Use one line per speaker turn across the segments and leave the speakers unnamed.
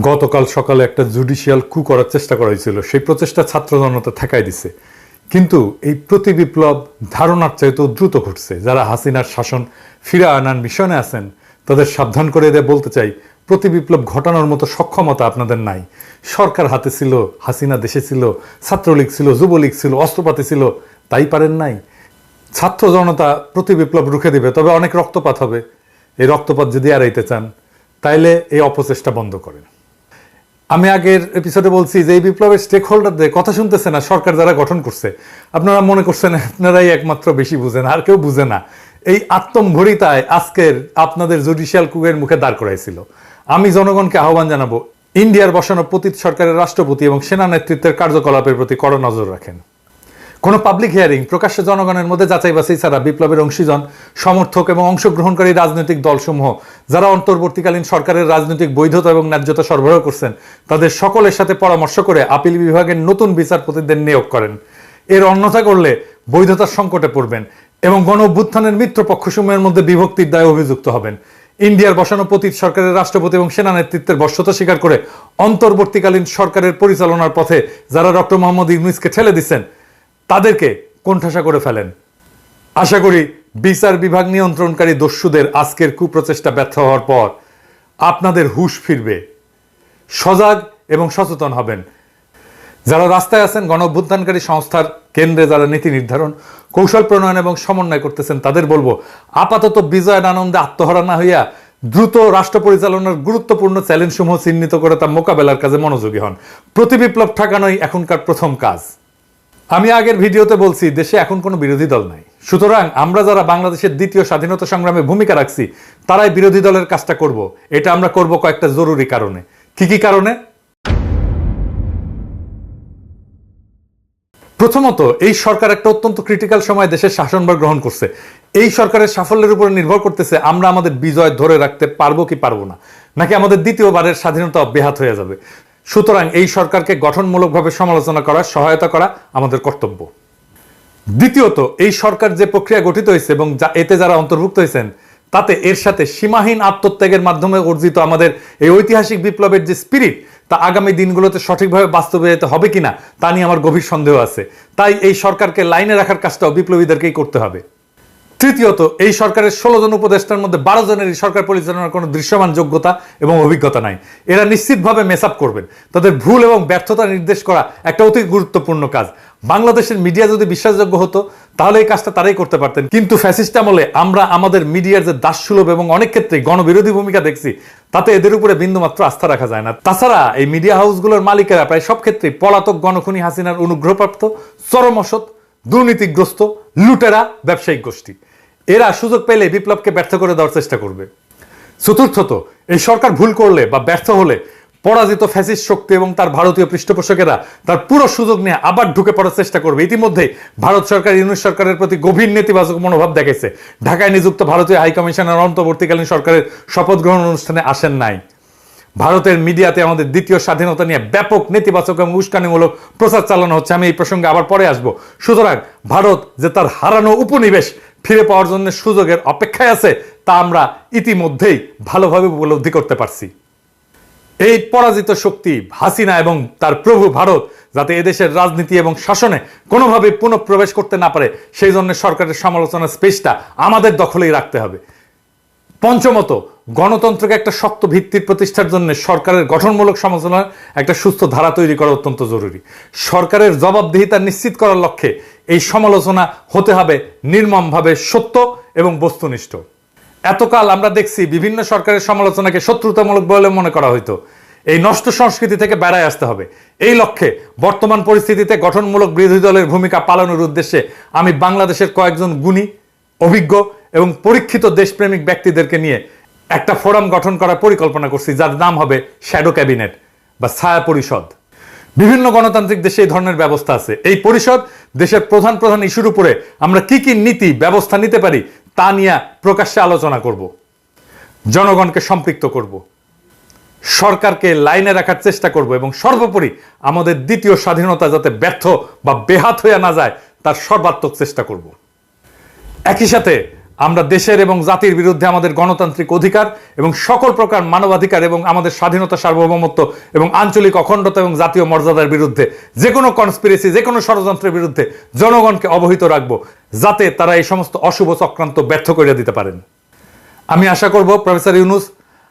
গতকাল সকালে একটা জুডিশিয়াল কু করার চেষ্টা করা হয়েছিল, সেই প্রচেষ্টা ছাত্র জনতা ঠেকাই দিছে। কিন্তু এই প্রতি বিপ্লব ধারণার চাইতেও দ্রুত ঘটছে। যারা হাসিনার শাসন ফিরে আনার মিশনে আছেন তাদের সাবধান করে দিয়ে বলতে চাই, প্রতি বিপ্লব ঘটানোর মতো সক্ষমতা আপনাদের নাই। সরকার হাতে ছিল, হাসিনা দেশে ছিল, ছাত্রলীগ ছিল, যুবলীগ ছিল, অস্ত্রপাতি ছিল, তাই পারেন নাই। ছাত্র জনতা প্রতি বিপ্লব রুখে দিবে, তবে অনেক রক্তপাত হবে। এই রক্তপাত যদি এড়াইতে চান তাইলে এই অপচেষ্টা বন্ধ করেন। আমি আগের এপিসোডে বলছি যে এই বিপ্লবের স্টেক হোল্ডারদের কথা শুনতেছে না সরকার যারা গঠন করছে। আপনারা মনে করছেন আপনারাই একমাত্র বেশি বুঝেন, আর কেউ বুঝে না। এই আত্মম্ভরিতায় আজকের আপনাদের জুডিশিয়াল কুয়ের মুখে দাঁড় করাইছিল। আমি জনগণকে আহ্বান জানাবো, ইন্ডিয়ার বসানো পতিত সরকারের রাষ্ট্রপতি এবং সেনা নেতৃত্বের কার্যকলাপের প্রতি কড়া নজর রাখেন। কোনো পাবলিক হিয়ারিং প্রকাশ্যে জনগণের মধ্যে যাচাই বাছাই ছাড়া বিপ্লবের অংশীজন, সমর্থক এবং অংশগ্রহণকারী রাজনৈতিক দলসমূহ যারা অন্তর্বর্তীকালীন সরকারের রাজনৈতিক বৈধতা এবং ন্যায্যতা সরবরাহ করছেন তাদের সকলের সাথে পরামর্শ করে আপিল বিভাগের নতুন বিচারপতিদের নিয়োগ করেন। এর অন্যথা করলে বৈধতার সংকটে পড়বেন এবং গণ অভ্যুত্থানের মিত্র পক্ষসমূহের মধ্যে বিভক্তির দায়ে অভিযুক্ত হবেন। ইন্ডিয়ার বসানো পতিত সরকারের রাষ্ট্রপতি এবং সেনা নেতৃত্বের বশ্যতা স্বীকার করে অন্তর্বর্তীকালীন সরকারের পরিচালনার পথে যারা ডক্টর মোহাম্মদ ইউনূসকে ঠেলে দিচ্ছেন তাদেরকে কোণঠাসা করে ফেলেন। আশা করি বিচার বিভাগ নিয়ন্ত্রণকারী দস্যুদের আজকের কুপ্রচেষ্টা ব্যর্থ হওয়ার পর আপনাদের হুঁশ ফিরবে, সজাগ এবং সচেতন হবেন। যারা রাস্তায় আছেন, গণ অভ্যুত্থানকারী সংস্থার কেন্দ্রে যারা নীতি নির্ধারণ, কৌশল প্রণয়ন এবং সমন্বয় করতেছেন তাদের বলবো, আপাতত বিজয়ের আনন্দে আত্মহারা না হইয়া দ্রুত রাষ্ট্র পরিচালনার গুরুত্বপূর্ণ চ্যালেঞ্জসমূহ চিহ্নিত করে তা মোকাবেলার কাজে মনোযোগী হন। প্রতি বিপ্লব ঠেকানোই এখনকার প্রথম কাজ। আমি আগের ভিডিওতে বলছি, দেশে এখন কোনো বিরোধী দল নাই। সুতরাং আমরা যারা বাংলাদেশের দ্বিতীয় স্বাধীনতা সংগ্রামে ভূমিকা রাখছি তারাই বিরোধী দলের কাজটা করব। এটা আমরা করব কয়েকটা জরুরি কারণে। কি কি কারণে? প্রথমত, এই সরকার একটা অত্যন্ত ক্রিটিক্যাল সময় দেশের শাসনভার গ্রহণ করছে। এই সরকারের সাফল্যের উপর নির্ভর করতেছে আমরা আমাদের বিজয় ধরে রাখতে পারবো কি পারবো না, নাকি আমাদের দ্বিতীয়বারের স্বাধীনতা ব্যাহত হয়ে যাবে। সুতরাং এই সরকারকে গঠনমূলকভাবে সমালোচনা করা, সহায়তা করা আমাদের কর্তব্য। দ্বিতীয়ত, এই সরকার যে প্রক্রিয়া গঠিত হয়েছে এবং এতে যারা অন্তর্ভুক্ত হয়েছেন তাতে এর সাথে সীমাহীন আত্মত্যাগের মাধ্যমে অর্জিত আমাদের এই ঐতিহাসিক বিপ্লবের যে স্পিরিট তা আগামী দিনগুলোতে সঠিকভাবে বাস্তবায়িত হবে কিনা তা নিয়ে আমার গভীর সন্দেহ আছে। তাই এই সরকারকে লাইনে রাখার কাজটাও বিপ্লবীদেরকেই করতে হবে। তৃতীয়ত, এই সরকারের 16 জন উপদেষ্টার মধ্যে 12 জনেরই সরকার পরিচালনার কোনো দৃশ্যমান যোগ্যতা এবং অভিজ্ঞতা নাই। এরা নিশ্চিতভাবে মেস আপ করবেন। তাদের ভুল এবং ব্যর্থতা নির্দেশ করা একটা অতি গুরুত্বপূর্ণ কাজ। বাংলাদেশের মিডিয়া যদি বিশ্বাসযোগ্য হতো তাহলে এই কাজটা তারাই করতে পারতেন। কিন্তু ফ্যাসিস্ট আমলে আমরা আমাদের মিডিয়ার যে দাসসুলভ এবং অনেক ক্ষেত্রে গণবিরোধী ভূমিকা দেখছি তাতে এদের উপরে বিন্দুমাত্র আস্থা রাখা যায় না। তাছাড়া এই মিডিয়া হাউসগুলোর মালিকেরা প্রায় সব ক্ষেত্রেই পলাতক গণখনি হাসিনার অনুগ্রহপ্রাপ্ত, চরম অসৎ, দুর্নীতিগ্রস্ত, লুটেরা ব্যবসায়িক গোষ্ঠী। এরা সুযোগ পেলে বিপ্লবকে ব্যর্থ করে দেওয়ার চেষ্টা করবে। চতুর্থত, এই সরকার ভুল করলে বা ব্যর্থ হলে পরাজিত ফ্যাসিস্ট শক্তি এবং তার ভারতীয় পৃষ্ঠপোষকেরা তার পুরো সুযোগ নিয়ে আবার ঢুকে পড়ার চেষ্টা করবে। ইতিমধ্যে ভারত সরকার ইউনূস সরকারের প্রতি গভীর নেতিবাচক মনোভাব দেখাইছে। ঢাকায় নিযুক্ত ভারতীয় হাইকমিশনার অন্তর্বর্তীকালীন সরকারের শপথ গ্রহণ অনুষ্ঠানে আসেন নাই। ভারতের মিডিয়াতে আমাদের দ্বিতীয় স্বাধীনতা নিয়ে ব্যাপক নেতিবাচক এবং উস্কানিমূলক প্রচার চালানো হচ্ছে। আমি এই প্রসঙ্গে আবার পরে আসবো। সুতরাং ভারত যে তার হারানো উপনিবেশ ফিরে পাওয়ার জন্য সুযোগের অপেক্ষায় আছে তা আমরা ইতিমধ্যেই ভালোভাবে উপলব্ধি করতে পারছি। এই পরাজিত শক্তি হাসিনা এবং তার প্রভু ভারত যাতে এদেশের রাজনীতি এবং শাসনে কোনোভাবে পুনঃপ্রবেশ করতে না পারে সেই জন্য সরকারের সমালোচনার স্পেসটা আমাদের দখলেই রাখতে হবে। পঞ্চমত, গণতন্ত্রকে একটা শক্ত ভিত্তির প্রতিষ্ঠার জন্য সরকারের গঠনমূলক সমালোচনার একটা সুস্থ ধারা তৈরি করা অত্যন্ত জরুরি। সরকারের জবাবদিহিতা নিশ্চিত করার লক্ষ্যে এই সমালোচনা হতে হবে নির্মমভাবে সত্য এবং বস্তুনিষ্ঠ। এতকাল আমরা দেখছি বিভিন্ন সরকারের সমালোচনাকে শত্রুতামূলক বলে মনে করা হইতো। এই নষ্ট সংস্কৃতি থেকে বেড়ায় আসতে হবে। এই লক্ষ্যে বর্তমান পরিস্থিতিতে গঠনমূলক বিরোধী দলের ভূমিকা পালনের উদ্দেশ্যে আমি বাংলাদেশের কয়েকজন গুণী, অভিজ্ঞ এবং পরীক্ষিত দেশপ্রেমিক ব্যক্তিদেরকে নিয়ে একটা ফোরাম গঠন করার পরিকল্পনা করছি, যার নাম হবে শ্যাডো ক্যাবিনেট বা ছায়া পরিষদ। বিভিন্ন গণতান্ত্রিক দেশে এই ধরনের ব্যবস্থা আছে। এই পরিষদ দেশের প্রধান প্রধান ইস্যুর উপরে আমরা কি কি নীতি ব্যবস্থা নিতে পারি তা নিয়ে প্রকাশ্যে আলোচনা করব, জনগণকে সম্পৃক্ত করব, সরকারকে লাইনে রাখার চেষ্টা করব এবং সর্বোপরি আমাদের দ্বিতীয় স্বাধীনতা যাতে ব্যর্থ বা বেহাত হয়ে না যায় তার সর্বাত্মক চেষ্টা করব। একই সাথে আমরা দেশের এবং জাতির বিরুদ্ধে আমাদের গণতান্ত্রিক অধিকার এবং সকল প্রকার মানবাধিকার এবং আমাদের স্বাধীনতা, সার্বভৌমত্ব এবং আঞ্চলিক অখণ্ডতা এবং জাতীয় মর্যাদার বিরুদ্ধে যে কোনো কনস্পিরেসি, যে কোনো ষড়যন্ত্রের বিরুদ্ধে জনগণকে অবহিত রাখবো, যাতে তারা এই সমস্ত অশুভ চক্রান্ত ব্যর্থ করে দিতে পারেন। আমি আশা করব প্রফেসর ইউনূস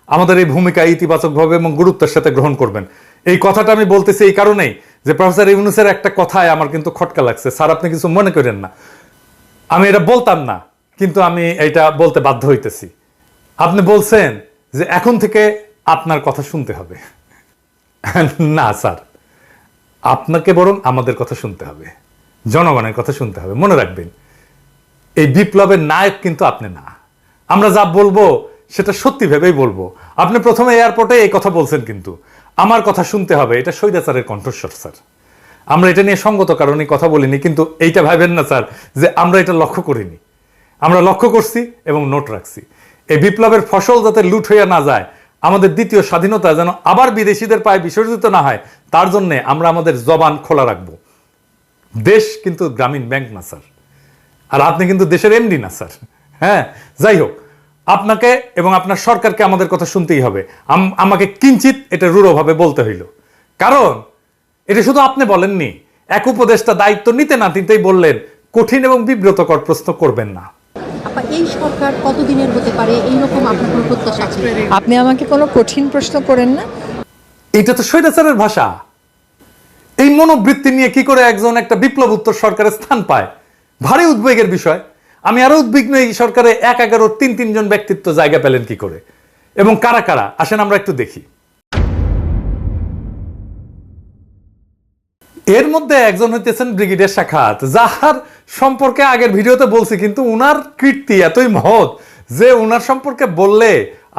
আমাদের এই ভূমিকা ইতিবাচকভাবে এবং গুরুত্বের সাথে গ্রহণ করবেন। এই কথাটা আমি বলতেছি এই কারণেই যে প্রফেসর ইউনূসের একটা কথায় আমার কিন্তু খটকা লাগছে। স্যার, আপনি কিছু মনে করেন না, আমি এটা বলতাম না, কিন্তু আমি এটা বলতে বাধ্য হইতেছি। আপনি বলছেন যে এখন থেকে আপনার কথা শুনতে হবে। না স্যার, আপনাকে বরং আমাদের কথা শুনতে হবে, জনগণের কথা শুনতে হবে। মনে রাখবেন, এই বিপ্লবের নায়ক কিন্তু আপনি না। আমরা যা বলবো সেটা সত্যি ভেবেই বলবো। আপনি প্রথমে এয়ারপোর্টে এই কথা বলছেন, কিন্তু আমার কথা শুনতে হবে, এটা স্বৈরাচারের কণ্ঠস্বর স্যার। আমরা এটা নিয়ে সঙ্গত কারণে কথা বলিনি, কিন্তু এইটা ভাবেন না স্যার যে আমরা এটা লক্ষ্য করিনি। আমরা লক্ষ্য করছি এবং নোট রাখছি। এই বিপ্লবের ফসল যাতে লুট হইয়া না যায়, আমাদের দ্বিতীয় স্বাধীনতা যেন আবার বিদেশিদের পায়ে বিসর্জিত না হয়, তার জন্য আমরা আমাদের জবান খোলা রাখবো। দেশ কিন্তু গ্রামীণ ব্যাংক না স্যার, আর আপনি কিন্তু দেশের এমডি না স্যার। হ্যাঁ, যাই হোক, আপনাকে এবং আপনার সরকারকে আমাদের কথা শুনতেই হবে। আমাকে কিঞ্চিত এটা রূঢ়ভাবে বলতে হইল, কারণ এটা শুধু আপনি বলেননি, এক উপদেষ্টা দায়িত্ব নিতে না নিতেই বললেন কঠিন এবং বিব্রতকর প্রশ্ন করবেন না।
এই সরকার কতদিনের হতে পারে, এইরকম আপনার কোনো প্রত্যাশা আছে?
আপনি আমাকে কোনো কঠিন প্রশ্ন করেন না।
এটা তো স্বৈরাচারের ভাষা। এই মনোবৃত্তি নিয়ে কি করে একজন একটা বিপ্লব উত্তর সরকারের স্থান পায়, ভারী উদ্বেগের বিষয়। আমি আরো উদ্বিগ্ন, এই সরকারে ১-১১ তিন জন ব্যক্তিত্ব জায়গা পেলেন কি করে, এবং কারা কারা আসেন আমরা একটু দেখি। এর মধ্যে একজন হইতেছেন ব্রিগেডিয়ার সাখাত, যার সম্পর্কে আগের ভিডিওতে বলছি, কিন্তু উনার কীর্তি এতই মহৎ যে উনার সম্পর্কে বললে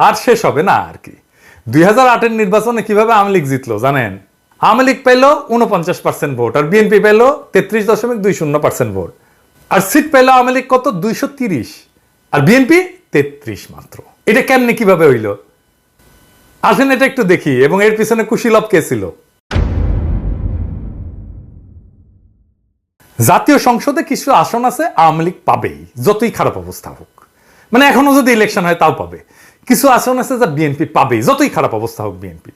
আর শেষ হবে না আর কি। ২০০৮-এর নির্বাচনে কিভাবে আওয়ামী লীগ জিতলো জানেন? আওয়ামী লীগ পেল 49% ভোট, আর বিএনপি পেল 33.20% ভোট। আর সিট পেল আওয়ামী লীগ কত? 230, আর বিএনপি 33 মাত্র। এটা কেমনে কিভাবে হইল আসেন এটা একটু দেখি, এবং এর পিছনে কুশীলব কে ছিল। জাতীয় সংসদে কিছু আসন আছে আওয়ামী লীগ পাবেই, যতই খারাপ অবস্থা হোক। মানে এখনো যদি ইলেকশন হয় তাও পাবে। কিছু আসন আছে যা বিএনপি পাবেই, যতই খারাপ অবস্থা হোক। বিএনপি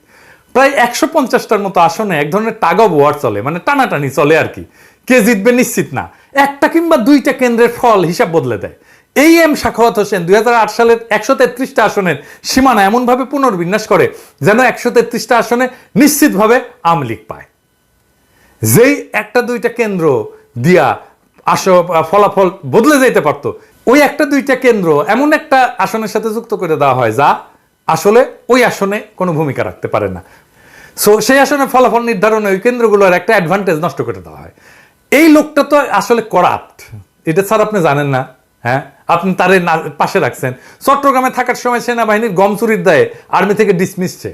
প্রায় 150টার মতো আসনে এক ধরনের টাগ অফ ওয়ার চলে, মানে টানাটানি চলে আর কি। কে জিতবে নিশ্চিত না। একটা কিংবা দুইটা কেন্দ্রের ফল হিসাব বদলে দেয়। এই এম সাখাওয়াত হোসেন 2008 সালের 133টা আসনের সীমানা এমনভাবে পুনর্বিন্যাস করে যেন 133টা আসনে নিশ্চিতভাবে আওয়ামী লীগ পায়। যেই একটা দুইটা কেন্দ্র দিয়া ফলাফল বদলে যেতে পারতো, ওই একটা দুইটা কেন্দ্র এমন একটা আসনের সাথে যুক্ত করে দেওয়া হয় যা আসলে ওই আসনে কোনো ভূমিকা রাখতে পারে না। সো সেই আসনে ফলাফল নির্ধারণে ওই কেন্দ্রগুলোর একটা অ্যাডভান্টেজ নষ্ট করে দেওয়া হয়। এই লোকটা তো আসলে করাপ্ট, এটা স্যার আপনি জানেন না? হ্যাঁ, আপনি তারে পাশে রাখছেন। চট্টগ্রামে থাকার সময় সেনাবাহিনীর গম চুরির দায়ে আর্মি থেকে ডিসমিসছে।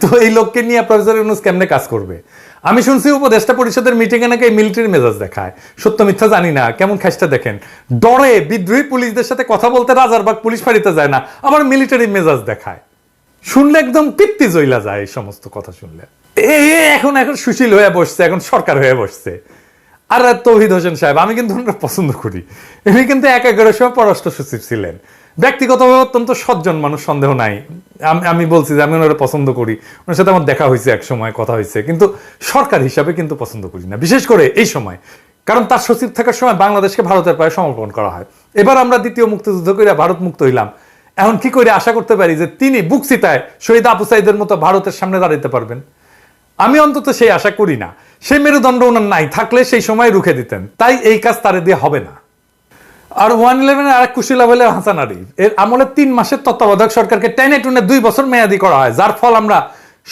তো এই লোককে নিয়ে প্রফেসর ইউনূস কেমনে কাজ করবে? আমি শুনছি উপদেষ্টা পরিষদের মিটিংয়ে নাকি মিলিটারি মেজাজ দেখায়। সত্য মিথ্যা জানি না, কেমন খাইসটা দেখেন। ডরে বিদ্রোহী পুলিশদের সাথে কথা বলতে রাজারবাগ পুলিশ ফাঁড়িতে যায় না, আবার মিলিটারি মেজাজ দেখায়। শুনলে একদম পিত্তি জইলা যায় এই সমস্ত কথা শুনলে। এখন সুশীল হয়ে বসছে, এখন সরকার হয়ে বসছে। আর তৌহিদ হোসেন সাহেব, আমি কিন্তু ওনারা পছন্দ করি। উনি কিন্তু 11 সময় পররাষ্ট্র সচিব ছিলেন, ব্যক্তিগতভাবে অত্যন্ত সজ্জন মানুষ, সন্দেহ নাই। আমি বলছি যে আমি ওনারা পছন্দ করি, ওনার সাথে আমার দেখা হয়েছে, এক সময় কথা হয়েছে, কিন্তু সরকার হিসাবে কিন্তু পছন্দ করি না, বিশেষ করে এই সময়। কারণ তার সচিব থাকার সময় বাংলাদেশকে ভারতের পায়ে সমর্পণ করা হয়। এবার আমরা দ্বিতীয় মুক্তিযুদ্ধ করে ভারত মুক্ত হইলাম, এখন কি করে আশা করতে পারি যে তিনি বুকচিতায় শহীদ আবু সাইদের মতো ভারতের সামনে দাঁড়াতে পারবেন? আমি অন্তত সেই আশা করি না। সেই মেরুদণ্ড ওনার নাই, থাকলে সেই সময় রুখে দিতেন। তাই এই কাজ তারে দিয়ে হবে না। আর 111 আর এক কুশীলা বলে হাসান আরিফ, এর আমলে 3 মাসের তত্ত্বাবধায়ক সরকারকে টেনে টুনে 2 বছর মেয়াদি করা হয়, যার ফল আমরা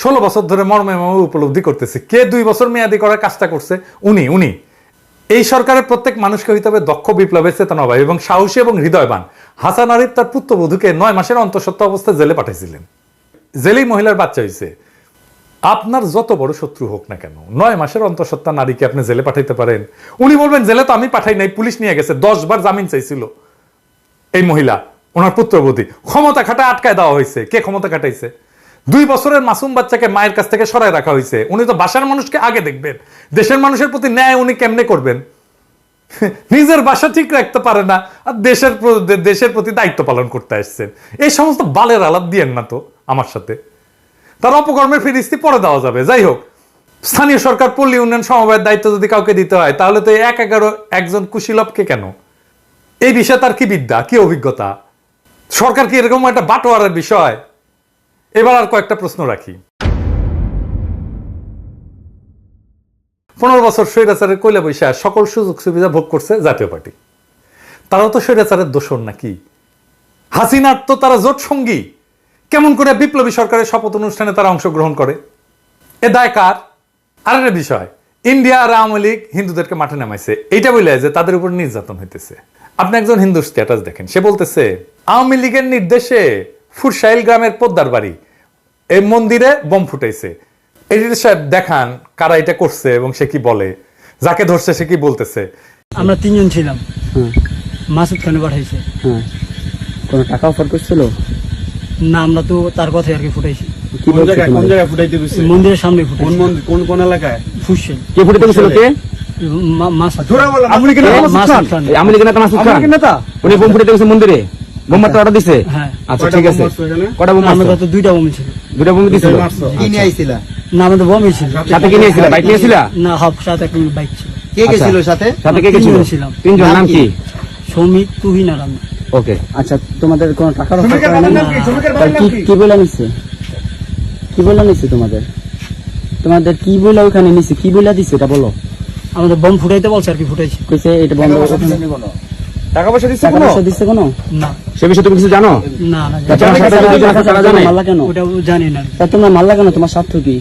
16 বছর ধরে মর্মে উপলব্ধি করতেছি। কে 2 বছর মেয়াদি করার কাজটা করছে? উনি। এই সরকারের প্রত্যেক মানুষকে হইতে হবে দক্ষ বিপ্লবের চেতনাবাহী এবং সাহসী এবং হৃদয়বান। হাসান আরিফ তার পুত্রবধূকে 9 মাসের অন্তঃসত্ত্বা অবস্থায় জেলে পাঠাইছিলেন। জেলেই মহিলার বাচ্চা হয়েছে। আপনার যত বড় শত্রু হোক না কেন, 9 মাসের অন্তঃসত্ত্বা নারীকে আপনি জেলে পাঠাইতে পারেন? উনি বলবেন জেলে তো আমি পাঠাই নাই, পুলিশ নিয়ে গেছে। 10 বার জামিন চাইছিল এই মহিলা, ওনার পুত্রবধূ। ক্ষমতা খাটায় আটকায় দেওয়া হয়েছে। কে ক্ষমতা খাটাইছে? 2 বছরের মাসুম বাচ্চাকে মায়ের কাছ থেকে সরায় রাখা হয়েছে। উনি তো বাসার মানুষকে আগে দেখবেন, দেশের মানুষের প্রতি ন্যায় উনি কেমনে করবেন? নিজের বাসা ঠিক রাখতে পারে না, আর দেশের প্রতি দায়িত্ব পালন করতে আসছেন। এই সমস্ত বালের আলাপ দিয়েন না তো আমার সাথে। তার অপকর্মের ফিরিস্তি পরে দেওয়া যাবে। যাই হোক, স্থানীয় সরকার পল্লী উন্নয়ন সমবায়ের দায়িত্ব যদি কাউকে দিতে হয়, তাহলে তো 1-11 একজন কুশীলবকে কেন? এই বিষয়ে তার কি বিদ্যা, কি অভিজ্ঞতা? সরকার কি এরকম একটা বাটোয়ারের বিষয়? এবার আর কয়েকটা প্রশ্ন রাখি। 15 বছর স্বৈরাচারের কইলা বৈশা সকল সুযোগ সুবিধা ভোগ করছে জাতীয় পার্টি। তারাও তো স্বৈরাচারের দোষর নাকি? হাসিনার তো তারা জোট সঙ্গী। কেমন করে বিপ্লবী সরকারের শপথ অনুষ্ঠানে তারা অংশগ্রহণ করে? এ দায় কার? আর একটা বিষয়, ইন্ডিয়া আর আওয়ামী লীগ হিন্দুদেরকে মাঠে নামাইছে, এইটা বলে যে তাদের উপর নির্যাতন হইতেছে। আপনি একজন হিন্দুর স্ট্যাটাস দেখেন, সে বলতেছে আওয়ামী লীগের নির্দেশে ফুরসাইল গ্রামের পোদ্দার বাড়ি এই মন্দিরে বোম ফুটাইছে। এডিটর সাহেব দেখান কারা এটা করছে এবং সে কি বলে, যাকে ধরছে সে কি বলতেছে।
আমরা 3 জন ছিলাম। মাসুদ খানে পাঠাইছে।
কোনো টাকা অফার করছিল
না, আমরা তো তার কথাই আর কি ফুটাইছি।
কি বলছে
কোন জায়গায় ফুটাইতে গেছে?
মন্দিরের সামনে ফুটাইছি।
কোন মন্দির, কোন এলাকায়?
ফুসেল
কে ফুটাইতে গেছিল? কে?
মাসুদ
আপনি কি
মাসুদ খান।
এই আওয়ামী লীগের নেতা মাসুদ খান
নেতা?
উনি বোম ফুটাইতে গেছে মন্দিরে, বোম মারতে অর্ডার দিছে।
হ্যাঁ।
আচ্ছা ঠিক আছে, কটা বোম
আমরা
মারছো?
তো 2টা বোম ছিল।
2টা বোম দিছিল।
কি নিয়ে আইছিলা?
না, আমাদের বোমই ছিল।
সাথে কি নিয়েছিল? বাইক নিয়েছিল?
না, হাফ সাথে একটা বাইক ছিল।
কে গেছিল সাথে?
সাথে কে গেছিল?
3 জন ছিলাম।
3 জন। নাম কি?
সৌমিক, তুহিন আর আমি।
ওকে।
আচ্ছা, তোমাদের কোনো টাকার অফার
শ্রমিকের
করে
বাবার
না?
নাম কি? শ্রমিকের বাবার নাম কি?
কি বলে নিছে? কি বলে নিছে তোমাদের? তোমাদের কি বলে ওখানে নিছে? কি বলে দিছে এটা বলো।
আমাদের বোম ফুটাইতে বলছে আর কি, ফুটাইছি।
কইছে এটা বন্ধ করো।
টাকা পয়সা দিচ্ছে
টাকা
কোনো?
পয়সা দিছে কোনো?
না
সে বিষয়ে তুমি কিছু জানো?
না না,
তোমার সাথে যদি কিছু তারা জানে?
মারলা কেন?
ওটা জানি না।
তা তোমরা মারলা কেন? তোমার স্বার্থ কি?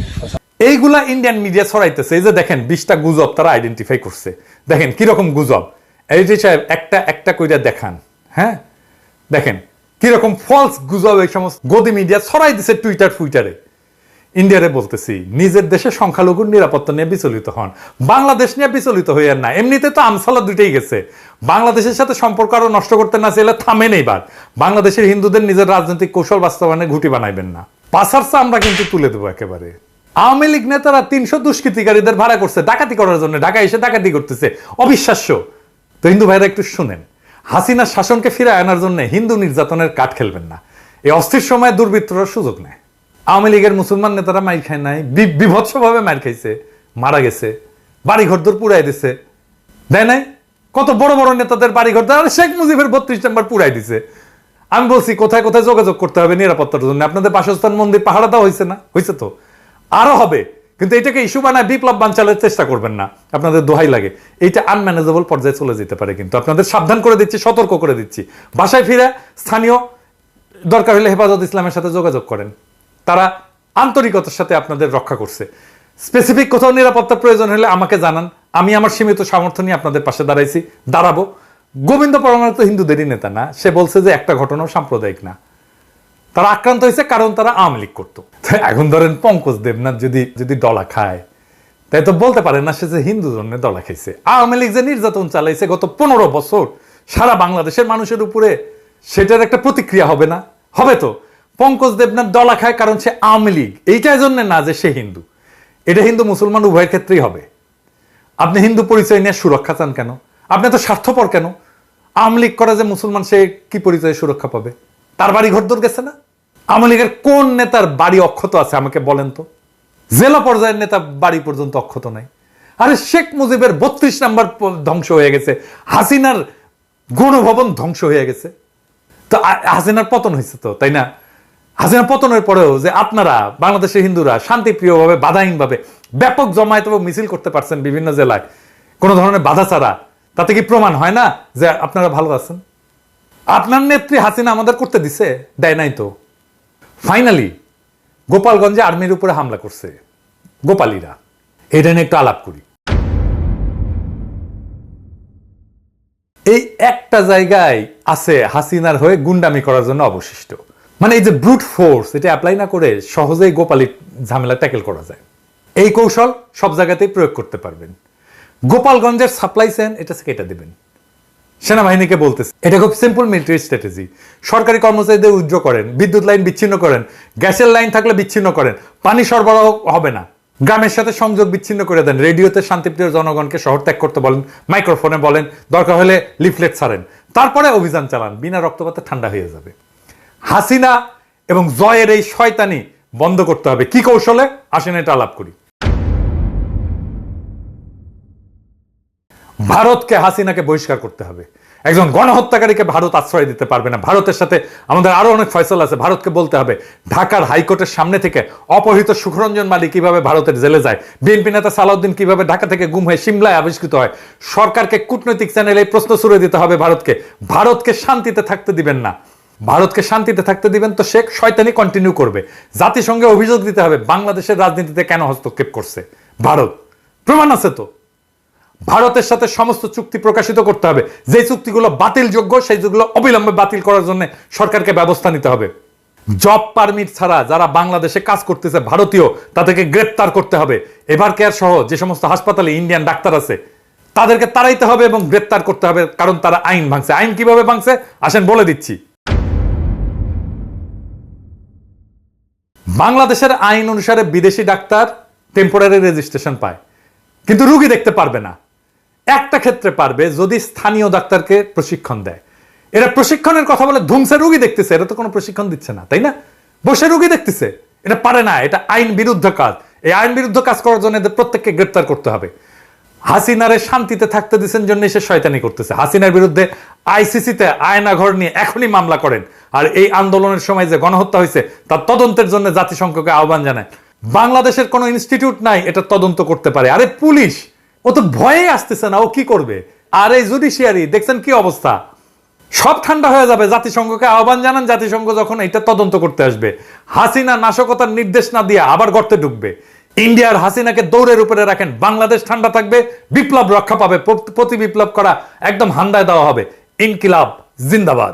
এইগুলা ইন্ডিয়ান মিডিয়া ছড়াইতেছে। এই যে দেখেন 20টা গুজব তারা আইডেন্টিফাই করছে। দেখেন কিরকম গুজব। এডিটর সাহেব একটা একটা কইরা দেখান। হ্যাঁ, দেখেন কিরকম ফলস গুজব এই সমস্ত গদি মিডিয়া ছড়াই দিছে টুইটারে। ইন্ডিয়ারে বলতেছি, নিজের দেশে সংখ্যালঘুর নিরাপত্তা নিয়ে বিচলিত হন, বাংলাদেশ নিয়ে বিচলিত হইয়ার না। এমনিতে তো আমসালা দুইটাই গেছে। বাংলাদেশের সাথে সম্পর্ক আরো নষ্ট করতে না চাইলে থামেন এইবার। বাংলাদেশের হিন্দুদের নিজের রাজনৈতিক কৌশল বাস্তবায়নে ঘুঁটি বানাইবেন না। পাসারসা আমরা কিন্তু তুলে দেবো একেবারে। আওয়ামী লীগ নেতারা 300 দুষ্কৃতিকারীদের ভাড়া করছে ডাকাতি করার জন্য, ঢাকায় এসে ডাকাতি করতেছে। অবিশ্বাস্য। তো হিন্দু ভাইরা একটু শুনেন, হাসিনার শাসনকে ফিরে আনার জন্য হিন্দু নির্যাতনের কাঠ খেলবেন না। এই অস্থির সময়ে দুর্বৃত্তরা সুযোগ নেয়। আওয়ামী লীগের মুসলমান নেতারা মাইর খায় নাই, বিভৎসভাবে মাইর খাইছে, মারা গেছে, বাড়ি ঘরদোর পুরাই দিছে, দেয় নাই? কত বড় বড় নেতাদের বাড়ি ঘর, শেখ মুজিবের 32 নম্বর পুরাই দিছে। আমি বলছি কোথায় কোথায় যোগাযোগ করতে হবে নিরাপত্তার জন্য। আপনাদের বাসস্থান মন্দির পাহারা দেওয়া হয়েছে না? হয়েছে তো, আরো হবে। কিন্তু এটাকে ইস্যু বানায় বিপ্লব বানচালের চেষ্টা করবেন না, আপনাদের দোহাই লাগে। এইটা আনম্যানেজেবল পর্যায়ে চলে যেতে পারে। কিন্তু আপনাদের সাবধান করে দিচ্ছি, সতর্ক করে দিচ্ছি। বাসায় ফিরে স্থানীয় দরকার হলে হেফাজত ইসলামের সাথে যোগাযোগ করেন, তারা আন্তরিকতার সাথে আপনাদের রক্ষা করছে। স্পেসিফিক কোথাও নিরাপত্তা প্রয়োজন হলে আমাকে জানান, আমি আমার সীমিত সামর্থ্য নিয়ে আপনাদের পাশে দাঁড়াবো। গোবিন্দ পরমাণু তো হিন্দুদেরই নেতা না, সে বলছে যে একটা ঘটনাও সাম্প্রদায়িক না। তারা আক্রান্ত হয়েছে কারণ তারা আওয়ামী লীগ করতো। এখন ধরেন পঙ্কজ দেবনাথ যদি ডলা খায়, তাই তো বলতে পারেন না সে যে হিন্দু জন্য ডলা খাইছে। আওয়ামী লীগ যে নির্যাতন চালাইছে গত 15 বছর সারা বাংলাদেশের মানুষের উপরে, সেটার একটা প্রতিক্রিয়া হবে না? হবে তো। পঙ্কজ দেবনাথ ডলা খায় কারণ সে আওয়ামী লীগ, এইটার জন্য না যে সে হিন্দু। এটা হিন্দু মুসলমান উভয়ের ক্ষেত্রেই হবে। আপনি হিন্দু পরিচয় নিয়ে সুরক্ষা চান কেন? আপনি তো স্বার্থপর কেন? আওয়ামী লীগ করে যে মুসলমান, সে কি পরিচয়ে সুরক্ষা পাবে? তার বাড়ি ঘরদোর গেছে না? আওয়ামী লীগের কোন নেতার বাড়ি অক্ষত আছে আমাকে বলেন তো? জেলা পর্যায়ের নেতা বাড়ি পর্যন্ত অক্ষত নাই। আরে শেখ মুজিবের 32 নম্বর ধ্বংস হয়ে গেছে, হাসিনার গণভবন ধ্বংস হয়ে গেছে। তো হাসিনার পতন হয়েছে তো, তাই না? হাসিনা পতনের পরেও যে আপনারা বাংলাদেশের হিন্দুরা শান্তিপ্রিয়ভাবে বাধাহীনভাবে ব্যাপক জমায়েত এবং মিছিল করতে পারছেন বিভিন্ন জেলায় কোনো ধরনের বাধা ছাড়া, তাতে কি প্রমাণ হয় না যে আপনারা ভালো আছেন? আপনার নেত্রী হাসিনা আমাদের করতে দিছে? দেয় নাই তো। ফাইনালি গোপালগঞ্জে আর্মির উপরে হামলা করছে গোপালীরা, এটা নিয়ে একটু আলাপ করি। এই একটা জায়গায় আছে হাসিনার হয়ে গুন্ডামি করার জন্য অবশিষ্ট। মানে এই যে ব্রুট ফোর্স, এটা অ্যাপ্লাই না করে সহজেই গোপালী ঝামেলা ট্যাকেল করা যায়। এই কৌশল সব জায়গাতেই প্রয়োগ করতে পারবেন। গোপালগঞ্জের সাপ্লাই চেইন এটা কেটে দেবেন। সেনাবাহিনীকে বলতেছে, এটা খুব সিম্পল মিলিটারি স্ট্র্যাটেজি। সরকারি কর্মচারীদের উইথড্র করেন, বিদ্যুৎ লাইন বিচ্ছিন্ন করেন, গ্যাসের লাইন থাকলে বিচ্ছিন্ন করেন, পানি সরবরাহ হবে না, গ্রামের সাথে সংযোগ বিচ্ছিন্ন করে দেন, রেডিওতে শান্তিপ্রিয় জনগণকে শহর ত্যাগ করতে বলেন, মাইক্রোফোনে বলেন, দরকার হলে লিফলেট ছাড়েন, তারপরে অভিযান চালান, বিনা রক্তপাতে ঠান্ডা হয়ে যাবে। হাসিনা এবং জয়ের এই শয়তানি বন্ধ করতে হবে। কি কৌশলে? আসেন এটা আলাপ করি। ভারতকে, হাসিনাকে বহিষ্কার করতে হবে। একজন গণহত্যাকারীকে ভারত আশ্রয় দিতে পারবে না। ভারতের সাথে আমাদের আরো অনেক ফয়সালা আছে। ভারতকে বলতে হবে ঢাকার হাইকোর্টের সামনে থেকে অপহৃত সুখরঞ্জন মালিক কিভাবে ভারতের জেলে যায়, বিএনপি নেতা সালাউদ্দিন কিভাবে ঢাকা থেকে গুম হয়ে সিমলায় আবিষ্কৃত হয়। সরকারকে কূটনৈতিক চ্যানেলে এই প্রশ্ন ছুড়ে দিতে হবে ভারতকে। ভারতকে শান্তিতে থাকতে দিবেন না। ভারতকে শান্তিতে থাকতে দিবেন তো শেখ শয়তানি কন্টিনিউ করবে। জাতিসংঘে অভিযোগ দিতে হবে বাংলাদেশের রাজনীতিতে কেন হস্তক্ষেপ করছে ভারত। প্রমাণ আছে তো। ভারতের সাথে সমস্ত চুক্তি প্রকাশিত করতে হবে। যে চুক্তিগুলো বাতিলযোগ্য সেইগুলো অবিলম্বে বাতিল করার জন্য সরকারকে ব্যবস্থা নিতে হবে। জব পারমিট ছাড়া যারা বাংলাদেশে কাজ করতেছে ভারতীয়, তাদেরকে গ্রেপ্তার করতে হবে। এভার কেয়ার সহ যে সমস্ত হাসপাতালে ইন্ডিয়ান ডাক্তার আছে তাদেরকে তাড়াইতে হবে এবং গ্রেপ্তার করতে হবে, কারণ তারা আইন ভাঙছে। আইন কিভাবে ভাঙছে আসেন বলে দিচ্ছি। বাংলাদেশের আইন অনুসারে বিদেশি ডাক্তার টেম্পোরারি রেজিস্ট্রেশন পায়, কিন্তু রুগী দেখতে পারবে না। একটা ক্ষেত্রে পারবে, যদি স্থানীয় ডাক্তারকে প্রশিক্ষণ দেয়। এরা প্রশিক্ষণের কথা বলে ধুমসে রুগী দেখতেছে, এটা তো কোনো প্রশিক্ষণ দিচ্ছে না, তাই না? বসে রুগী দেখতেছে, এটা পারে না, এটা আইন বিরুদ্ধ কাজ। এই আইন বিরুদ্ধ কাজ করার জন্য এদের প্রত্যেককে গ্রেপ্তার করতে হবে। হাসিনারে শান্তিতে থাকতে দিচ্ছেন জন্য সে শয়তানি করতেছে। হাসিনার বিরুদ্ধে আইসিসিতে আয়নাঘর নিয়ে এখনই মামলা করেন। আর এই আন্দোলনের সময় যে গণহত্যা হয়েছে তার তদন্তের জন্য জাতিসংঘকে আহ্বান জানায়। বাংলাদেশের কোনো ইনস্টিটিউট নাই এটা তদন্ত করতে পারে। আরে পুলিশ, ও তো ভয়ে আসতেছে না, ও কি করবে? আর এই জুডিশিয়ারি দেখছেন কি অবস্থা, সব ঠান্ডা হয়ে যাবে। জাতিসংঘকে আহ্বান জানান, জাতিসংঘ যখন এটা তদন্ত করতে আসবে। হাসিনা নাশকতার নির্দেশ না দিয়ে আবার গর্তে ঢুকবে। ইন্ডিয়ার হাসিনাকে দৌড়ের উপরে রাখেন, বাংলাদেশ ঠান্ডা থাকবে, বিপ্লব রক্ষা পাবে। প্রতি বিপ্লব করা একদম হান্দায় দেওয়া হবে। ইনকিলাব জিন্দাবাদ।